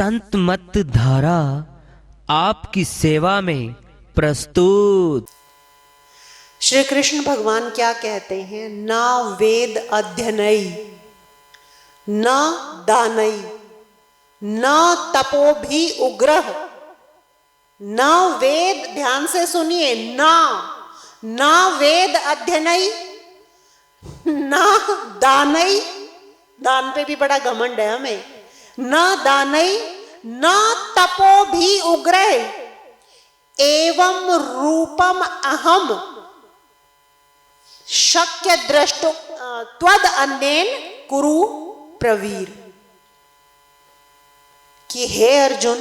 संत मत धारा आपकी सेवा में प्रस्तुत। श्री कृष्ण भगवान क्या कहते हैं? ना वेद अध्ययनई, न दानई, न तपो भी उग्रह। न वेद, ध्यान से सुनिए, ना वेद अध्ययनई, ना दानई, दान पे भी बड़ा घमंड है हमें, न दानई, न तपो भी उग्रह, एवं रूपम अहम शक्य दृष्टो त्वद अन्येन कुरु प्रवीर। कि हे अर्जुन,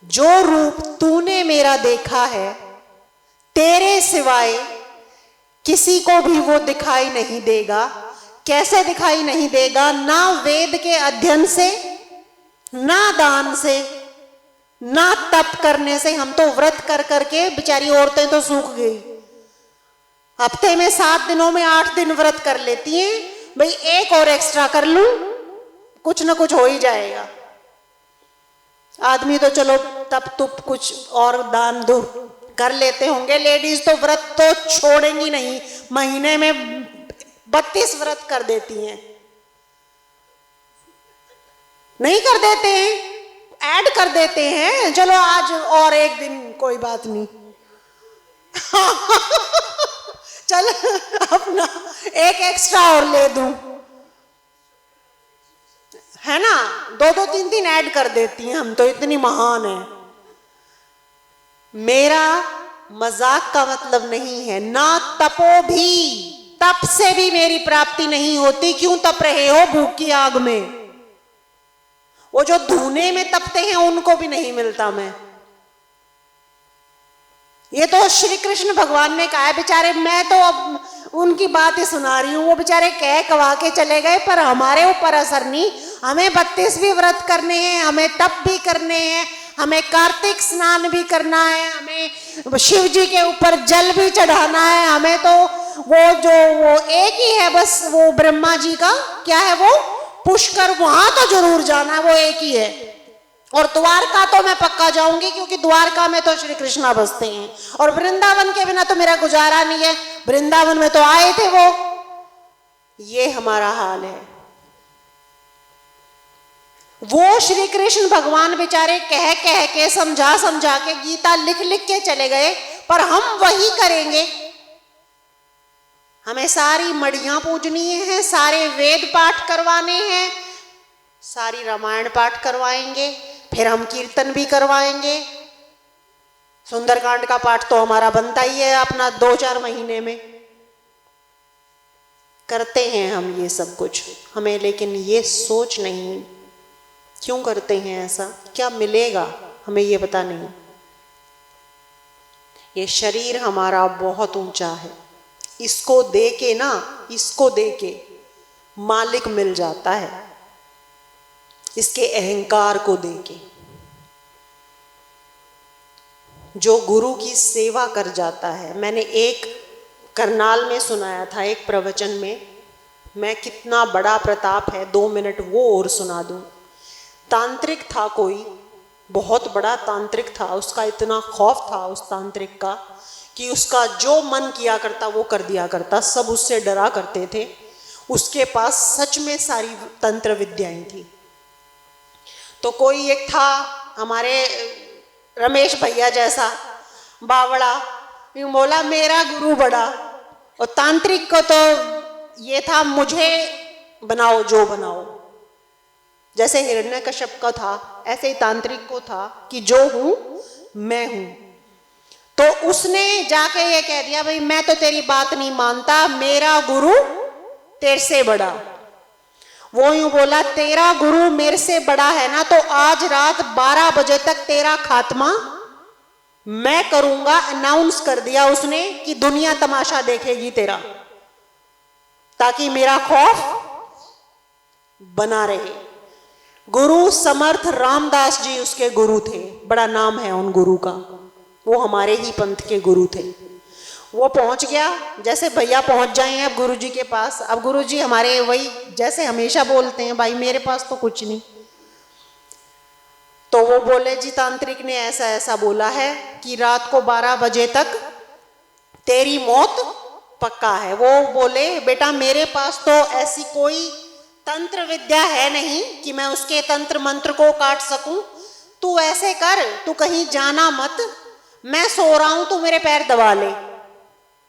जो रूप तूने मेरा देखा है, तेरे सिवाय किसी को भी वो दिखाई नहीं देगा। कैसे दिखाई नहीं देगा? ना वेद के अध्ययन से, ना दान से, ना तप करने से। हम तो व्रत कर करके बेचारी औरतें तो सूख गई, हफ्ते में 7 दिनों में 8 दिन व्रत कर लेती हैं। भाई एक और एक्स्ट्रा कर लूं, कुछ ना कुछ हो ही जाएगा। आदमी तो चलो तप तुप कुछ और दान दो कर लेते होंगे, लेडीज तो व्रत तो छोड़ेंगी नहीं, महीने में 32 व्रत कर देती हैं। नहीं कर देते हैं, ऐड कर देते हैं, चलो आज और एक दिन कोई बात नहीं चल अपना एक एक्स्ट्रा और ले दूं, है ना। 2-2, 3-3 ऐड कर देती हैं, हम तो इतनी महान है। मेरा मजाक का मतलब नहीं है। ना तपो भी, तप से भी मेरी प्राप्ति नहीं होती। क्यों तप रहे हो भूख की आग में? वो जो धूने में तपते हैं उनको भी नहीं मिलता मैं। ये तो श्री कृष्ण भगवान ने कहा है। बेचारे, मैं तो अब उनकी बात ही सुना रही हूं, वो बेचारे कह कवा के चले गए, पर हमारे ऊपर असर नहीं। हमें 32 भी व्रत करने हैं, हमें तप भी करने हैं, हमें कार्तिक स्नान भी करना है, हमें शिव जी के ऊपर जल भी चढ़ाना है। हमें तो वो एक ही है बस, वो ब्रह्मा जी का क्या है, वो पुष्कर, वहां तो जरूर जाना, वो एक ही है। और द्वारका तो मैं पक्का जाऊंगी, क्योंकि द्वारका में तो श्री कृष्णा बसते हैं, और वृंदावन के बिना तो मेरा गुजारा नहीं है। वृंदावन में तो आए थे वो। ये हमारा हाल है। वो श्री कृष्ण भगवान बेचारे कह कह के, समझा समझा के, गीता लिख लिख के चले गए, पर हम वही करेंगे। हमें सारी मड़ियां पूजनी है, सारे वेद पाठ करवाने हैं, सारी रामायण पाठ करवाएंगे, फिर हम कीर्तन भी करवाएंगे। सुंदरकांड का पाठ तो हमारा बनता ही है अपना 2-4 महीने में। करते हैं हम ये सब कुछ, हमें लेकिन ये सोच नहीं। क्यों करते हैं ऐसा? क्या मिलेगा हमें ये पता नहीं। ये शरीर हमारा बहुत ऊंचा है, इसको दे के ना, इसको दे के मालिक मिल जाता है, इसके अहंकार को देके। जो गुरु की सेवा कर जाता है, मैंने एक करनाल में सुनाया था एक प्रवचन में, मैं कितना बड़ा प्रताप है 2 मिनट वो और सुना दूं। तांत्रिक था कोई, बहुत बड़ा तांत्रिक था, उसका इतना खौफ था उस तांत्रिक का कि उसका जो मन किया करता वो कर दिया करता, सब उससे डरा करते थे। उसके पास सच में सारी तंत्र विद्याएं थी। तो कोई एक था हमारे रमेश भैया जैसा बावड़ा, बोला मेरा गुरु बड़ा। और तांत्रिक को तो ये था, मुझे बनाओ जो बनाओ। जैसे हिरण्यकश्यप का था, ऐसे ही तांत्रिक को था कि जो हूं मैं हूं। तो उसने जाके ये कह दिया, भाई मैं तो तेरी बात नहीं मानता, मेरा गुरु तेरे से बड़ा। वो यूं बोला, तेरा गुरु मेरे से बड़ा है ना, तो आज रात 12 बजे तक तेरा खात्मा मैं करूंगा। अनाउंस कर दिया उसने कि दुनिया तमाशा देखेगी तेरा, ताकि मेरा खौफ बना रहे। गुरु समर्थ रामदास जी उसके गुरु थे, बड़ा नाम है उन गुरु का, वो हमारे ही पंथ के गुरु थे। वो पहुंच गया, जैसे भैया पहुंच जाए अब गुरु जी के पास। अब गुरु जी हमारे वही जैसे हमेशा बोलते हैं, भाई मेरे पास तो कुछ नहीं, तो वो बोले जी तांत्रिक ने ऐसा ऐसा बोला है कि रात को 12 बजे तक तेरी मौत पक्का है। वो बोले बेटा मेरे पास तो ऐसी कोई तंत्र विद्या है नहीं कि मैं उसके तंत्र मंत्र को काट सकूं। तू ऐसे कर, तू कहीं जाना मत, मैं सो रहा हूं, तू मेरे पैर दबा ले,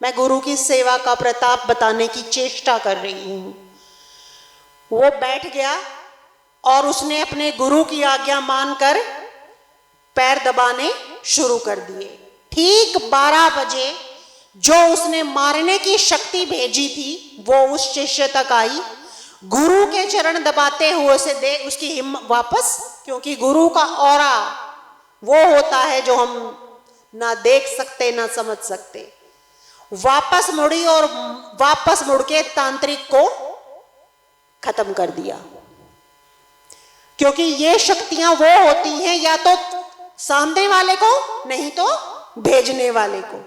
मैं गुरु की सेवा का प्रताप बताने की चेष्टा कर रही हूं। वो बैठ गया और उसने अपने गुरु की आज्ञा मानकर पैर दबाने शुरू कर दिए। ठीक 12 बजे जो उसने मारने की शक्ति भेजी थी वो उस शिष्य तक आई। गुरु के चरण दबाते हुए उसे दे उसकी हिम्मत वापस, क्योंकि गुरु का ऑरा वो होता है जो हम ना देख सकते ना समझ सकते। वापस मुड़ी और वापस मुड़ के तांत्रिक को खत्म कर दिया, क्योंकि ये शक्तियां वो होती हैं या तो सामने वाले को, नहीं तो भेजने वाले को।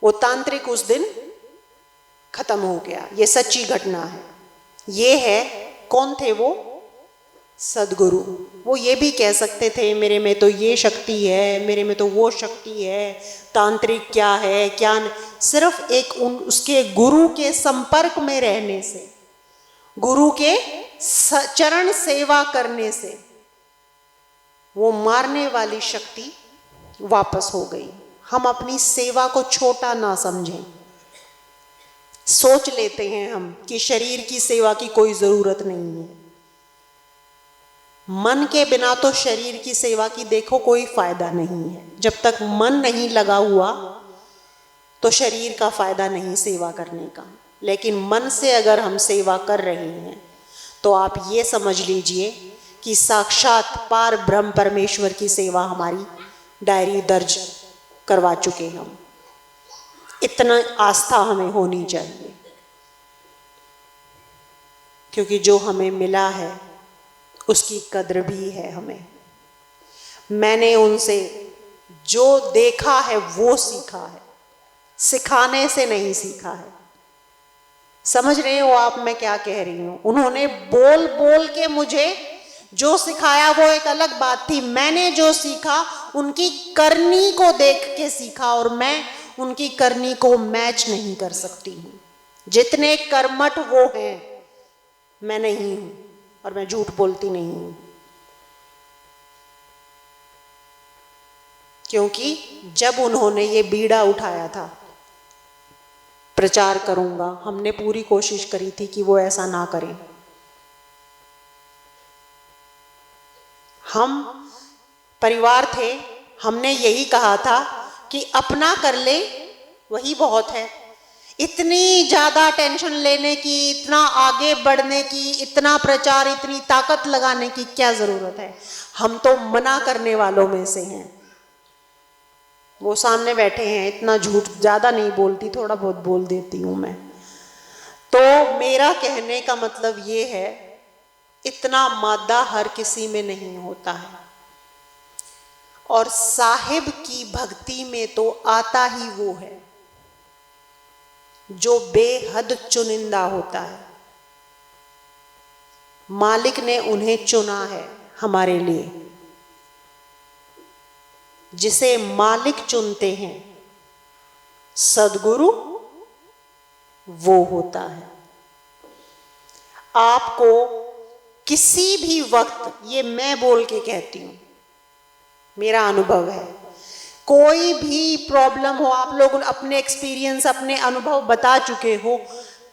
वो तांत्रिक उस दिन खत्म हो गया। ये सच्ची घटना है। ये है, कौन थे वो? सदगुरु। वो ये भी कह सकते थे मेरे में तो ये शक्ति है, मेरे में तो वो शक्ति है, तांत्रिक क्या है क्या नहीं। सिर्फ एक उसके गुरु के संपर्क में रहने से, गुरु के चरण सेवा करने से वो मारने वाली शक्ति वापस हो गई। हम अपनी सेवा को छोटा ना समझें। सोच लेते हैं हम कि शरीर की सेवा की कोई जरूरत नहीं है। मन के बिना तो शरीर की सेवा की देखो कोई फायदा नहीं है। जब तक मन नहीं लगा हुआ तो शरीर का फायदा नहीं सेवा करने का। लेकिन मन से अगर हम सेवा कर रहे हैं तो आप ये समझ लीजिए कि साक्षात पार ब्रह्म परमेश्वर की सेवा हमारी डायरी दर्ज करवा चुके हम। इतना आस्था हमें होनी चाहिए, क्योंकि जो हमें मिला है उसकी कद्र भी है हमें। मैंने उनसे जो देखा है वो सीखा है, सिखाने से नहीं सीखा है। समझ रहे हो आप मैं क्या कह रही हूं? उन्होंने बोल बोल के मुझे जो सिखाया वो एक अलग बात थी। मैंने जो सीखा उनकी करनी को देख के सीखा, और मैं उनकी करनी को मैच नहीं कर सकती हूँ। जितने कर्मठ वो हैं मैं नहीं हूं, और मैं झूठ बोलती नहीं हूं, क्योंकि जब उन्होंने ये बीड़ा उठाया था प्रचार करूंगा, हमने पूरी कोशिश करी थी कि वो ऐसा ना करें। हम परिवार थे, हमने यही कहा था कि अपना कर ले वही बहुत है। इतनी ज़्यादा टेंशन लेने की, इतना आगे बढ़ने की, इतना प्रचार, इतनी ताकत लगाने की क्या ज़रूरत है? हम तो मना करने वालों में से हैं। वो सामने बैठे हैं, इतना झूठ ज़्यादा नहीं बोलती, थोड़ा बहुत बोल देती हूँ मैं। तो मेरा कहने का मतलब ये है, इतना मादा हर किसी में नहीं होता है, और साहिब की भक्ति में तो आता ही वो है जो बेहद चुनिंदा होता है। मालिक ने उन्हें चुना है हमारे लिए। जिसे मालिक चुनते हैं सदगुरु वो होता है। आपको किसी भी वक्त, ये मैं बोल के कहती हूं, मेरा अनुभव है, कोई भी प्रॉब्लम हो, आप लोग अपने एक्सपीरियंस, अपने अनुभव बता चुके हो,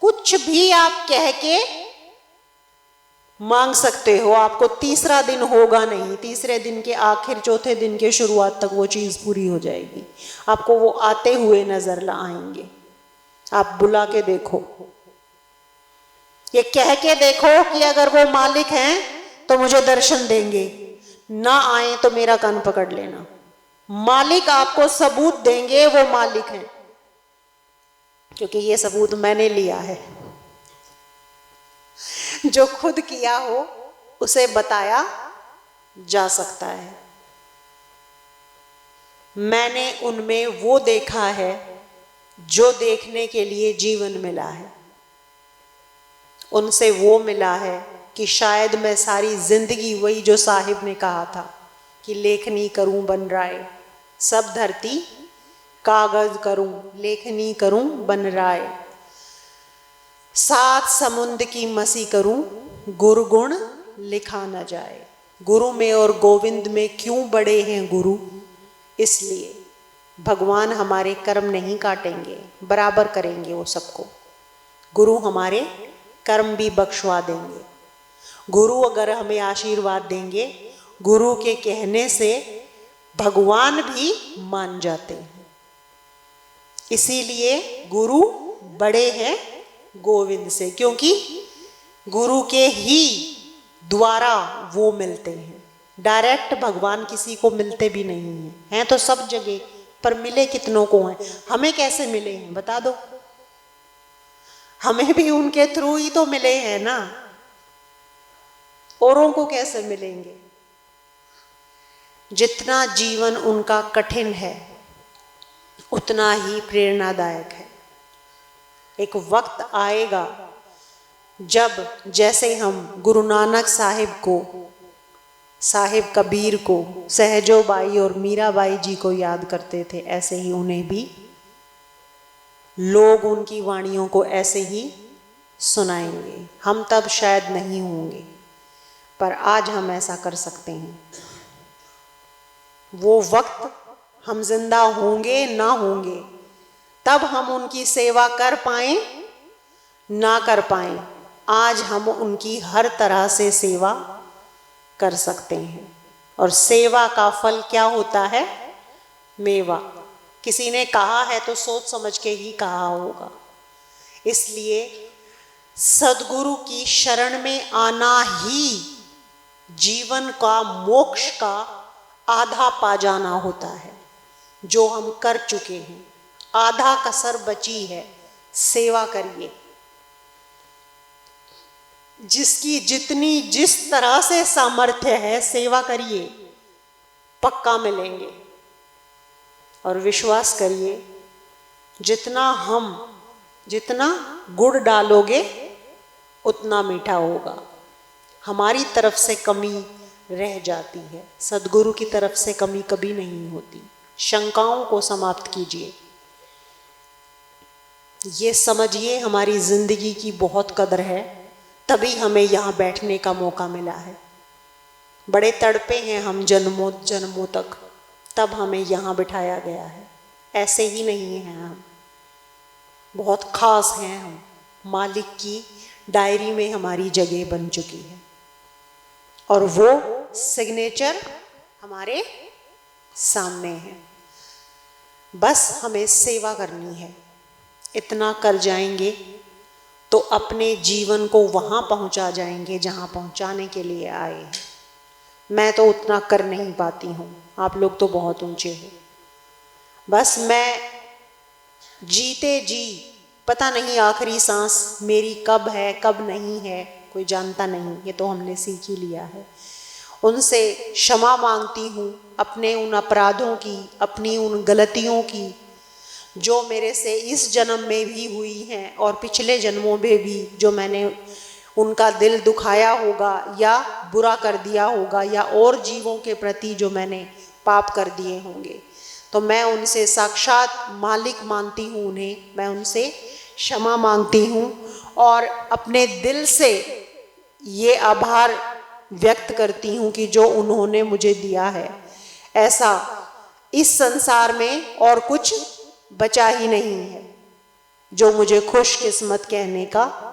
कुछ भी आप कह के मांग सकते हो। आपको तीसरा दिन होगा नहीं, तीसरे दिन के आखिर, चौथे दिन के शुरुआत तक वो चीज़ पूरी हो जाएगी। आपको वो आते हुए नजर आएंगे। आप बुला के देखो, ये कह के देखो कि अगर वो मालिक हैं तो मुझे दर्शन देंगे, ना आए तो मेरा कान पकड़ लेना। मालिक आपको सबूत देंगे वो मालिक हैं, क्योंकि ये सबूत मैंने लिया है। जो खुद किया हो उसे बताया जा सकता है। मैंने उनमें वो देखा है जो देखने के लिए जीवन मिला है, उनसे वो मिला है कि शायद मैं सारी जिंदगी, वही जो साहिब ने कहा था कि लेखनी करूं बन राय, सब धरती कागज करूं लेखनी करूं बन राय, सात समुद्र की मसी करूं गुरगुण लिखा न जाए। गुरु में और गोविंद में क्यों बड़े हैं गुरु? इसलिए भगवान हमारे कर्म नहीं काटेंगे, बराबर करेंगे वो सबको। गुरु हमारे कर्म भी बख्शवा देंगे। गुरु अगर हमें आशीर्वाद देंगे, गुरु के कहने से भगवान भी मान जाते हैं। इसीलिए गुरु बड़े हैं गोविंद से, क्योंकि गुरु के ही द्वारा वो मिलते हैं। डायरेक्ट भगवान किसी को मिलते भी नहीं हैं तो सब जगह, पर मिले कितनों को हैं? हमें कैसे मिले हैं बता दो? हमें भी उनके थ्रू ही तो मिले हैं ना, औरों को कैसे मिलेंगे? जितना जीवन उनका कठिन है उतना ही प्रेरणादायक है। एक वक्त आएगा जब जैसे हम गुरु नानक साहिब को, साहिब कबीर को, सहजो बाई और मीराबाई जी को याद करते थे, ऐसे ही उन्हें भी लोग उनकी वाणियों को ऐसे ही सुनाएंगे। हम तब शायद नहीं होंगे, पर आज हम ऐसा कर सकते हैं। वो वक्त हम जिंदा होंगे ना होंगे, तब हम उनकी सेवा कर पाए ना कर पाए, आज हम उनकी हर तरह से सेवा कर सकते हैं। और सेवा का फल क्या होता है? मेवा। किसी ने कहा है तो सोच समझ के ही कहा होगा। इसलिए सदगुरु की शरण में आना ही जीवन का, मोक्ष का आधा पा जाना होता है, जो हम कर चुके हैं। आधा कसर बची है, सेवा करिए। जिसकी जितनी जिस तरह से सामर्थ्य है सेवा करिए, पक्का मिलेंगे। और विश्वास करिए, जितना गुड़ डालोगे उतना मीठा होगा। हमारी तरफ से कमी रह जाती है, सदगुरु की तरफ से कमी कभी नहीं होती। शंकाओं को समाप्त कीजिए। ये समझिए हमारी जिंदगी की बहुत कदर है, तभी हमें यहाँ बैठने का मौका मिला है। बड़े तड़पे हैं हम जन्मों जन्मों तक, तब हमें यहाँ बिठाया गया है। ऐसे ही नहीं हैं हम, बहुत खास हैं हम। मालिक की डायरी में हमारी जगह बन चुकी है और वो सिग्नेचर हमारे सामने है। बस हमें सेवा करनी है। इतना कर जाएंगे तो अपने जीवन को वहाँ पहुँचा जाएंगे जहाँ पहुँचाने के लिए आए हैं। मैं तो उतना कर नहीं पाती हूँ, आप लोग तो बहुत ऊंचे हो। बस मैं जीते जी, पता नहीं आखिरी सांस मेरी कब है कब नहीं है, कोई जानता नहीं, ये तो हमने सीख ही लिया है। उनसे क्षमा मांगती हूँ अपने उन अपराधों की, अपनी उन गलतियों की जो मेरे से इस जन्म में भी हुई हैं और पिछले जन्मों में भी, जो मैंने उनका दिल दुखाया होगा या बुरा कर दिया होगा, या और जीवों के प्रति जो मैंने पाप कर दिए होंगे। तो मैं उनसे साक्षात मालिक मानती हूँ उन्हें, मैं उनसे क्षमा मांगती हूँ और अपने दिल से ये आभार व्यक्त करती हूँ कि जो उन्होंने मुझे दिया है, ऐसा इस संसार में और कुछ बचा ही नहीं है जो मुझे खुशकिस्मत कहने का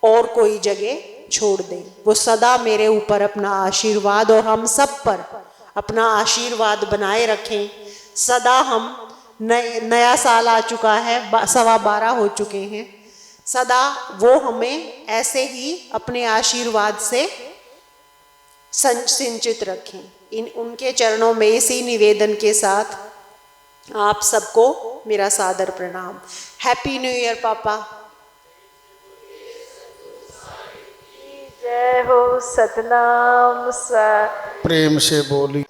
और कोई जगह छोड़ दे। वो सदा मेरे ऊपर अपना आशीर्वाद और हम सब पर अपना आशीर्वाद बनाए रखें। सदा हम नया साल आ चुका है, 12:15 हो चुके हैं, सदा वो हमें ऐसे ही अपने आशीर्वाद से सिंचित रखें। उनके चरणों में इसी निवेदन के साथ आप सबको मेरा सादर प्रणाम। हैप्पी न्यू ईयर पापा। जय हो सतनाम सा। प्रेम से बोली।